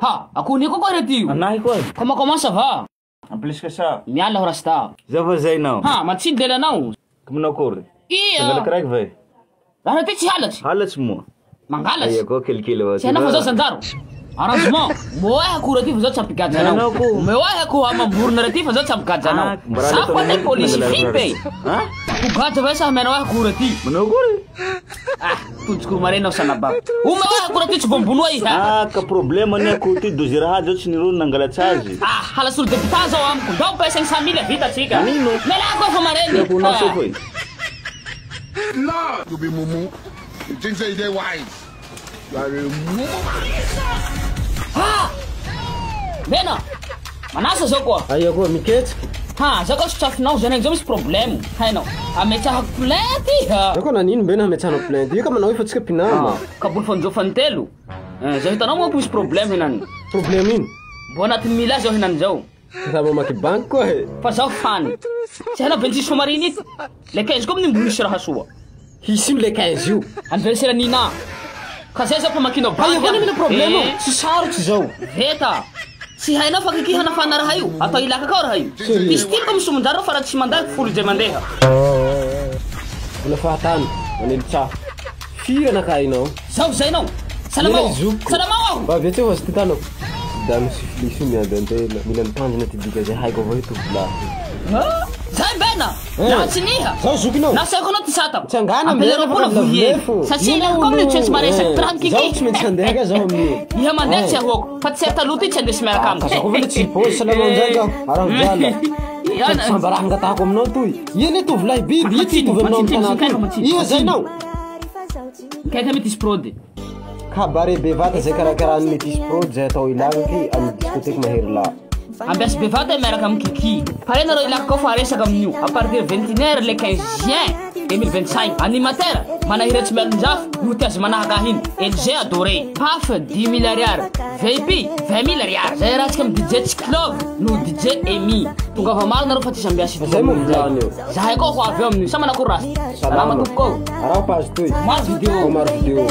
Ha, aku ni ko retiu. Anahy koa. Comment ça va? En plus que ça. Miala ho rasta. Zava zainao. Ha, matsiny lelanao. Kamanao kory? Ia. Kiraiky vai? Raha ty tsy halatsy. Halatsy moa. Mangalatsy. Aya koa kelikely avao. Tsy hainao fa zao Sandaro. Arrangement. Moa akora ty fa zao tsy ampigajy anao. Moa ako amamborona raty fa zao tsy ampigajy anao. Sa ko te police fipe. Ha? Kugajy vai sa menao akora ty. Manao kory? Ah, tutsiko marenao sanababa. Uma akora ty tsy bombonoa iha. Ah, ka problema ni ako ty dozira zao tsy nirony nangalatsy azy. Ah, halasolo deputat zao amiko. Dao pa 500 000 vita tsika. Nino? Mela ako fa mareny. Ako na so foi. No, you be mumu. You think say they wise? You are a mumu. Ha! Bena. Manasa zao koa. Aya koa miketsiky. Ha, zao koa tsafinao zany zao misy problème. Hainao. Ametsahako plainte ha. Zao koa nanino mbena ametsahana plainte. Io ka manao efa tsika pinama. Kaboly fanjofany telo. Zao hitanao moa misy problème henany. Problème ino? Bo anatin'ny mila zao henany zao. Za mamaky banky koa he. Fa zao fany. Tsy hainao bentsisy somariny ity. Le 15 koa amin'ny misy raha soa. Hisy io le 15 io. Anniversaire Nina. Ka zay zao pamakino banky. Aya koa mina problème. Tsy sarotsy zao. Veta. Si hainao fa kikihana fana raha io. Atao ilaka kao raha io. Pistil ko misomondaro fa raha tsy mandaky folo zay mandeha. Wala fahatany. Manilitsa. Fira nakainao. Zao zainao. Salamao. Salamao. Ba vetse ho stitanao. Da misifilisu miadantela. Milan tanjina tidika zay haiko avao tovolahy. Ha? Zay bena. Natsiniha. Zao zukinao. Nasako na tisata. Tsangana mbena pula vuye. Sasina comme le chess maresa tranquille. Zao tsy maintsy handeha ka zao amin'io. Iha mandeha tsy ahoko. Fa tsy taluti tsy andeha miaraka amiko. Kasako vele tsy pose salamao nzay aho. Arao jala. Sambarahana ngatahako aminao toy. Iha tovolahy biby ity tovy aminao am'tanako. Iha zainao. Kaika metis prod. Kabare bevata zay karakarany metis prod zay atao ilagaky amin'ny discothèque mahery la. Ambias bevata miaraka amin'ny kiki. Parena rao ilaka kao fa aresaka amin'io. À partir 21h le 15 juin 2025. Animateur manahira tsy mialonjafo notiazy manahaka hiny. LG adoré. Paf 10 000 ariary. VIP 20 000 ariary. Zay raha tsika amin'ny DJ Tsiklov no DJ Emi. Tonga va maro nareo fa tsisy ambiasy Zay mo vilany io. Zahay koa ho avy amin'io. Sa manako rasy. Salama tompoko. Arao page toy. Maro vidéo. Maro vidéo.